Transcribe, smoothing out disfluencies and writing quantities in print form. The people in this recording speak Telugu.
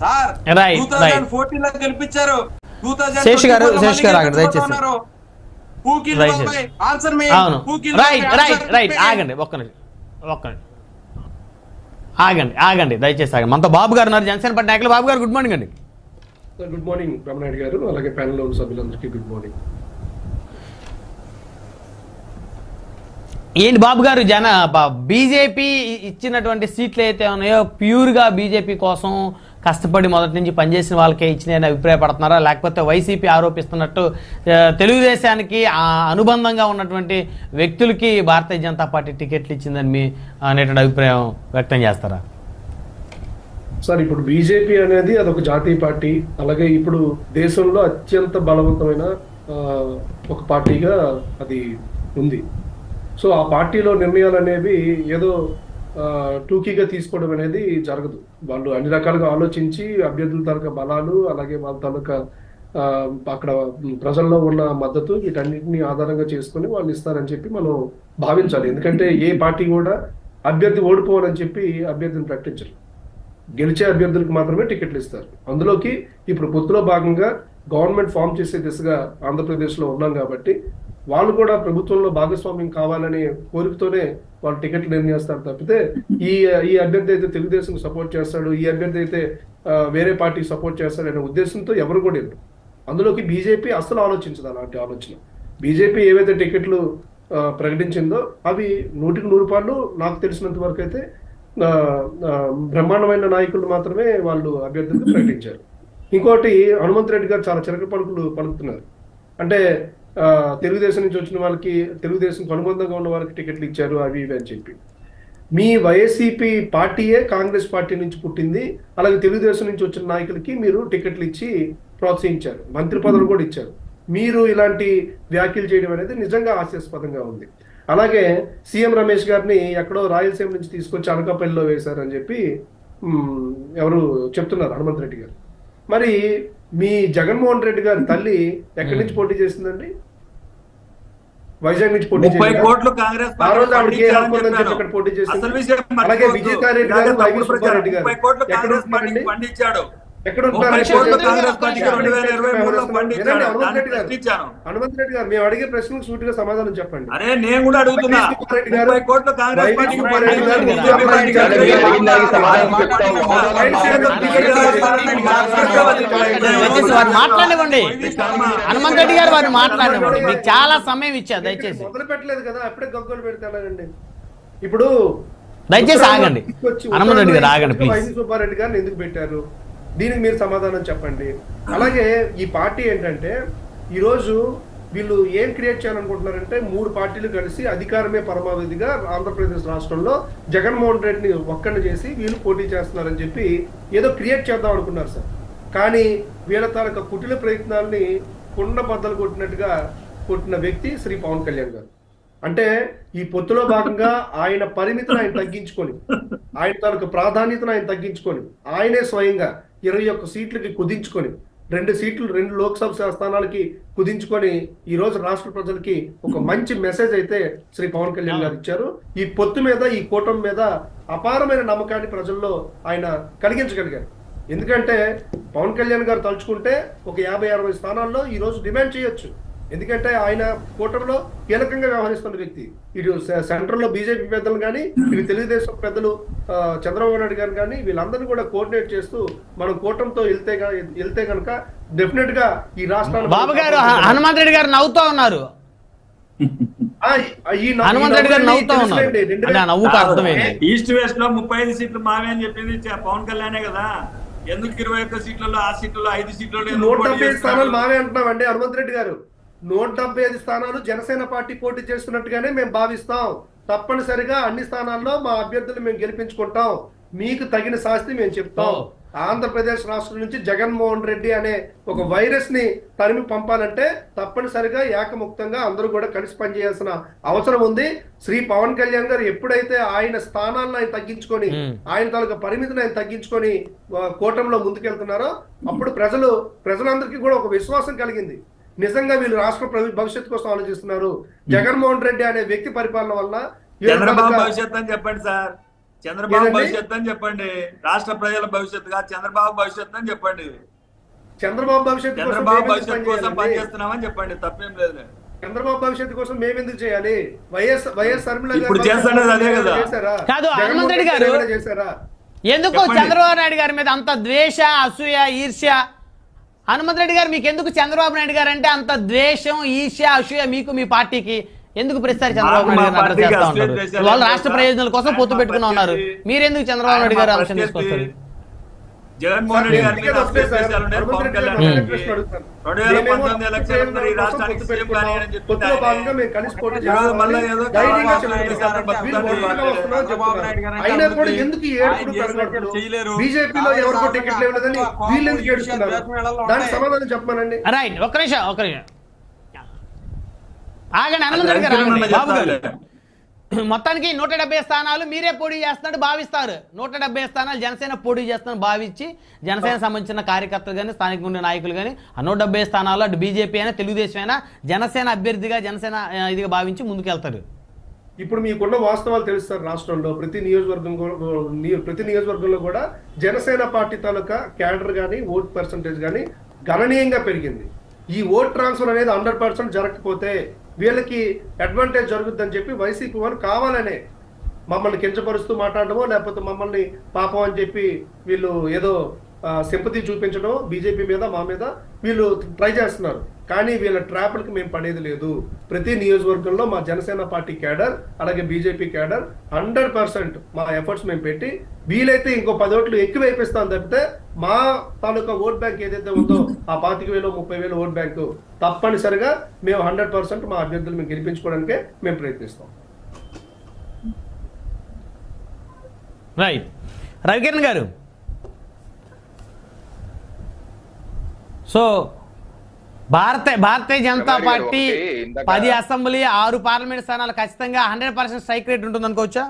సార్ 2014 లో గెలిపించారు. శేష్ గారు దయచేసి ఆగండి దయచేసి ఆగండి. మనతో బాబు గారు ఉన్నారు, జనసేన పార్టీ నాయకులు. బాబు గారు గుడ్ మార్నింగ్ అండి. గుడ్ మార్నింగ్ బ్రహ్మనాయుడు గారు, అలాగే ప్యానెల్ ఉన్న సభ్యులందరికీ గుడ్ మార్నింగ్. ఏంటి బాబు గారు, బీజేపీ ఇచ్చినటువంటి సీట్లు అయితే ఉన్నాయో ప్యూర్గా బీజేపీ కోసం కష్టపడి మొదటి నుంచి పనిచేసిన వాళ్ళకే ఇచ్చినాయని అభిప్రాయపడుతున్నారా, లేకపోతే వైసీపీ ఆరోపిస్తున్నట్టు తెలుగుదేశానికి అనుబంధంగా ఉన్నటువంటి వ్యక్తులకి భారతీయ జనతా పార్టీ టికెట్లు ఇచ్చిందని అనేటువంటి అభిప్రాయం వ్యక్తం చేస్తారా? సార్, ఇప్పుడు బీజేపీ అనేది అదొక జాతీయ పార్టీ, అలాగే ఇప్పుడు దేశంలో అత్యంత బలవంతమైన ఒక పార్టీగా అది ఉంది. సో ఆ పార్టీలో నిర్ణయాలు అనేవి ఏదో టూకీగా తీసుకోవడం అనేది జరగదు. వాళ్ళు అన్ని రకాలుగా ఆలోచించి అభ్యర్థుల తాలూకా బలాలు, అలాగే వాళ్ళ తాలూకా అక్కడ ప్రజల్లో ఉన్న మద్దతు, వీటన్నిటిని ఆధారంగా చేసుకుని వాళ్ళు ఇస్తారని చెప్పి మనం భావించాలి. ఎందుకంటే ఏ పార్టీ కూడా అభ్యర్థి ఓడిపోవాలని చెప్పి అభ్యర్థిని ప్రకటించరు. గెలిచే అభ్యర్థులకు మాత్రమే టికెట్లు ఇస్తారు. అందులోకి ఇప్పుడు పొత్తులో భాగంగా గవర్నమెంట్ ఫామ్ చేసే దిశగా ఆంధ్రప్రదేశ్లో ఉన్నాం కాబట్టి వాళ్ళు కూడా ప్రభుత్వంలో భాగస్వామ్యం కావాలనే కోరికతోనే వాళ్ళు టికెట్లు నిర్ణయిస్తారు తప్పితే ఈ అభ్యర్థి అయితే తెలుగుదేశం సపోర్ట్ చేస్తాడు, ఈ అభ్యర్థి అయితే వేరే పార్టీకి సపోర్ట్ చేస్తాడు అనే ఉద్దేశంతో ఎవరు కూడా ఇవ్వరు. అందులోకి బీజేపీ అసలు ఆలోచించదు అలాంటి ఆలోచన. బీజేపీ ఏవైతే టికెట్లు ప్రకటించిందో అవి 100% నాకు తెలిసినంత వరకు అయితే బ్రహ్మాండమైన నాయకులు మాత్రమే వాళ్ళు అభ్యర్థులకు ప్రకటించారు. ఇంకోటి, హనుమంత్ రెడ్డి గారు చాలా చిరక పలుకులు పలుకుతున్నారు. అంటే తెలుగుదేశం నుంచి వచ్చిన వాళ్ళకి, తెలుగుదేశంకు అనుబంధంగా ఉన్న వాళ్ళకి టికెట్లు ఇచ్చారు అవి ఇవి అని చెప్పి. మీ వైసీపీ పార్టీయే కాంగ్రెస్ పార్టీ నుంచి పుట్టింది, అలాగే తెలుగుదేశం నుంచి వచ్చిన నాయకులకి మీరు టికెట్లు ఇచ్చి ప్రోత్సహించారు, మంత్రి పదవులు కూడా ఇచ్చారు. మీరు ఇలాంటి వ్యాఖ్యలు చేయడం అనేది నిజంగా హాస్యాస్పదంగా ఉంది. అలాగే సీఎం రమేష్ గారిని ఎక్కడో రాయలసీమ నుంచి తీసుకొచ్చి అనకాపల్లిలో వేశారని చెప్పి ఎవరు చెప్తున్నారు, హనుమంత్ రెడ్డి గారు. మరి మీ జగన్మోహన్ రెడ్డి గారి తల్లి ఎక్కడి నుంచి పోటీ చేసిందండి? వైజాగ్ నుంచి పోటీ చేసింది. ఆ రోజు ఆవిడకి ఏ హక్కు ఉందని చెప్పి ఇక్కడ పోటీ చేసింది. అలాగే విజయసాయి రెడ్డి గారు, వైవి సుబ్బారెడ్డి గారు ఎక్కడ ఉంటున్నారండి? ఎక్కడ ఉంటున్నారు? హనుమంత్ రెడ్డి గారు, మేము అడిగే ప్రశ్నకు సూటిగా సమాధానం చెప్పండి. నేను కూడా అడుగుతున్నా. మాట్లాడండి హనుమంత్ రెడ్డి గారు, వారు మాట్లాడండి. మీకు చాలా సమయం ఇచ్చారు, దయచేసి. మొదలు పెట్టలేదు కదా, అప్పుడే గగ్గోలు పెడతానండి. ఇప్పుడు దయచేసి ఆగండి హనుమంత్ రెడ్డి గారు, ఆగండి ప్లీజ్. వైవి సుబ్బారెడ్డి గారిని ఎందుకు పెట్టారు, దీనికి మీరు సమాధానం చెప్పండి. అలాగే ఈ పార్టీ ఏంటంటే ఈరోజు వీళ్ళు ఏం క్రియేట్ చేయాలనుకుంటున్నారంటే 3 పార్టీలు కలిసి అధికారమే పరమావధిగా ఆంధ్రప్రదేశ్ రాష్ట్రంలో జగన్మోహన్ రెడ్డిని ఒక్కడిని చేసి వీళ్ళు పోటీ చేస్తున్నారని చెప్పి ఏదో క్రియేట్ చేద్దాం అనుకున్నారు సార్. కానీ వీళ్ళ తాలూకా కుటిల ప్రయత్నాల్ని కుండ బద్దలు కొట్టినట్టుగా కొట్టిన వ్యక్తి శ్రీ పవన్ కళ్యాణ్ గారు. అంటే ఈ పొత్తులో భాగంగా ఆయన పరిమితిని ఆయన తగ్గించుకొని, ఆయన తాలూకా ప్రాధాన్యతను ఆయన తగ్గించుకొని, ఆయనే స్వయంగా 21 సీట్లకి కుదించుకొని, 2 సీట్లు 2 లోక్సభ స్థానాలకి కుదించుకొని ఈ రోజు రాష్ట్ర ప్రజలకి ఒక మంచి మెసేజ్ అయితే శ్రీ పవన్ కళ్యాణ్ గారు ఇచ్చారు. ఈ పొత్తు మీద, ఈ కూటమి మీద అపారమైన నమ్మకాన్ని ప్రజల్లో ఆయన కలిగించగలిగారు. ఎందుకంటే పవన్ కళ్యాణ్ గారు తలుచుకుంటే ఒక 50-60 స్థానాల్లో ఈ రోజు డిమాండ్ చేయొచ్చు. ఎందుకంటే ఆయన కూటమిలో కీలకంగా వ్యవహరిస్తున్న వ్యక్తి. ఇటు సెంట్రల్లో బీజేపీ పెద్దలు కానీ, ఇటు తెలుగుదేశం పెద్దలు చంద్రబాబు నాయుడు గారు కానీ, వీళ్ళందరినీ కూడా కోఆర్డినేట్ చేస్తూ మనం కూటమితో వెళ్తే కనుక డెఫినెట్ గా ఈ రాష్ట్రాలు. బాబు గారు, హనుమంత్ రెడ్డి గారు నవ్వుతూ ఉన్నారు. హనుమంత్ రెడ్డి గారు నవ్వుతూ ఉన్నారు. ఈస్ట్ వెస్ట్ లో 35 సీట్లు మావే అని చెప్పింది పవన్ కళ్యాణే కదా. ఎందుకు 21 సీట్లలో, ఆ సీట్లలో 5 సీట్లలో 170 స్థానాలు మావే అంటున్నామండి హనుమంత్ రెడ్డి గారు. 175 స్థానాలు జనసేన పార్టీ పోటీ చేస్తున్నట్టుగానే మేము భావిస్తాం. తప్పనిసరిగా అన్ని స్థానాల్లో మా అభ్యర్థులు మేము గెలిపించుకుంటాం. మీకు తగిన శాస్తి మేము చెప్తాం. ఆంధ్రప్రదేశ్ రాష్ట్రం నుంచి జగన్మోహన్ రెడ్డి అనే ఒక వైరస్ ని తరిమి పంపాలంటే తప్పనిసరిగా ఏకముక్తంగా అందరూ కూడా కలిసి పనిచేయాల్సిన అవసరం ఉంది. శ్రీ పవన్ కళ్యాణ్ గారు ఎప్పుడైతే ఆయన స్థానాలను ఆయన తగ్గించుకొని, ఆయన తాలూకా పరిమితిని ఆయన తగ్గించుకొని కూటమిలో ముందుకెళ్తున్నారో అప్పుడు ప్రజలందరికీ కూడా ఒక విశ్వాసం కలిగింది. నిజంగా వీళ్ళు రాష్ట్ర భవిష్యత్తు కోసం ఆలోచిస్తున్నారు. జగన్మోహన్ రెడ్డి అనే వ్యక్తి పరిపాలన వల్ల చంద్రబాబు భవిష్యత్తు అని చెప్పండి సార్. చంద్రబాబు ఏదండి? భవిష్యత్తు అని చెప్పండి. రాష్ట్ర ప్రజల భవిష్యత్తుగా చంద్రబాబు భవిష్యత్తు అని చెప్పండి. చంద్రబాబు భవిష్యత్తు కోసం చంద్రబాబు మేము ఎందుకు భవిష్యత్తు కోసం పనిచేయాలండి? పనిచేస్తున్నామని చెప్పండి, తప్పేం లేదు. చంద్రబాబు భవిష్యత్తు కోసం మేము ఎందుకు చేయాలి? వైఎస్ షర్మిల గారు ఇప్పుడు చేస్తున్నది అదే కదా. చేశారా? కాదు, జగన్మోహన్ హనుమంత్ రెడ్డి గారు ఏమైనా చేశారా? ఎందుకు చెప్పండి. చంద్రబాబు నాయుడు గారి మీద అంత ద్వేష, అసూయ, ఈర్ష్య? హనుమంత్ రెడ్డి గారు మీకు ఎందుకు చంద్రబాబు నాయుడు గారు అంటే అంత ద్వేషం, ఈర్ష్య, అసూయ మీకు, మీ పార్టీకి? ఎందుకు ప్రతిసారి చంద్రబాబు నాయుడు గారిని అడ్రస్ చేస్తా ఉన్నారు? వాళ్ళు రాష్ట్ర ప్రయోజనాల కోసం పొత్తు పెట్టుకుని ఉన్నారు, మీరెందుకు చంద్రబాబు నాయుడు గారు అంశం తీసుకొస్తారు? జగన్మోహన్ రెడ్డి గారి మీద వస్తే సార్, అసలు ఉన్నాయి. హనుమంత్ పవన్ రెడ్డి కళ్యాణ్ గారు గారికి ప్రశ్న అడుగుతాను. 2019 ఎలక్షన్ మరి మేము రాష్ట్రానికి పొత్తు సీఎం పెట్టుకున్నాం. కానీ అని చెప్పింది పొత్తులో భాగంగా ఆయన. మేము కలిసి పోటీ ఈరోజు చేస్తామని మళ్ళీ ఏదో ధైర్యంగా చంద్రబాబు చెప్తున్నారు. నాయుడు గారు వీళ్ళు ఒంటరిగా వస్తున్నారని చెప్తున్నారు. అయినా కూడా ఎందుకు ఈ ఏడుపులు పెరగట్లేదు? బీజేపీలో ఎవరికో టికెట్లు ఇవ్వలేదని వీళ్ళు ఎందుకు ఏడుస్తున్నారు? దానికి సమాధానం చెప్పమనండి. రైట్, ఒక్క నిమిషం. ఆగండి హనుమంత్ రెడ్డి గారు, ఆగండి. బాబు గారు, మొత్తానికి 170 స్థానాలు మీరే పోటీ చేస్తున్నట్టు భావిస్తారు. 170 స్థానాలు జనసేన పోటీ చేస్తున్నట్టు భావించి జనసేన సంబంధించిన కార్యకర్తలు కానీ, స్థానిక ఉండే నాయకులు కానీ ఆ 170 స్థానాలు అటు బీజేపీ అయినా, తెలుగుదేశం అయినా జనసేన అభ్యర్థిగా, జనసేన ఇదిగా భావించి ముందుకెళ్తారు. ఇప్పుడు మీకున్న వాస్తవాలు తెలుస్తారు. రాష్ట్రంలో ప్రతి నియోజకవర్గంలో కూడా జనసేన పార్టీ తాలూకా క్యాడర్ కానీ, ఓట్ పర్సంటేజ్ కానీ గణనీయంగా పెరిగింది. ఈ ఓట్ ట్రాన్స్ఫర్ అనేది 100% జరగకపోతే వీళ్ళకి అడ్వాంటేజ్ జరుగుద్దని చెప్పి వైసీపీ వారు కావాలనే మమ్మల్ని కించపరుస్తూ మాట్లాడడమో, లేకపోతే మమ్మల్ని పాపం అని చెప్పి వీళ్ళు ఏదో సింపతి చూపించడం బీజేపీ మీద, మా మీద వీళ్ళు ట్రై చేస్తున్నారు. కానీ వీళ్ళ ట్రాప్లకి మేము పడేది లేదు. ప్రతి నియోజకవర్గంలో మా జనసేన పార్టీ క్యాడర్, అలాగే బీజేపీ క్యాడర్ 100% మా ఎఫర్ట్స్ మేము పెట్టి వీలైతే ఇంకో 10 ఓట్లు ఎక్కువ వేపిస్తాం తప్పితే మా తాలూకా ఓట్ బ్యాంక్ ఏదైతే ఉందో ఆ 25,000 30,000 ఓట్ బ్యాంకు తప్పనిసరిగా మేము 100% మా అభ్యర్థులు మేము గెలిపించుకోవడానికే మేము ప్రయత్నిస్తాం. రైట్, రవికిరణ్ గారు, so Bharatiya Janata party 10 assembly 6 parliament స్థానాలు ఖచ్చితంగా 100% స్ట్రైక్ రేట్ ఉంటుంది అనుకోవచ్చా?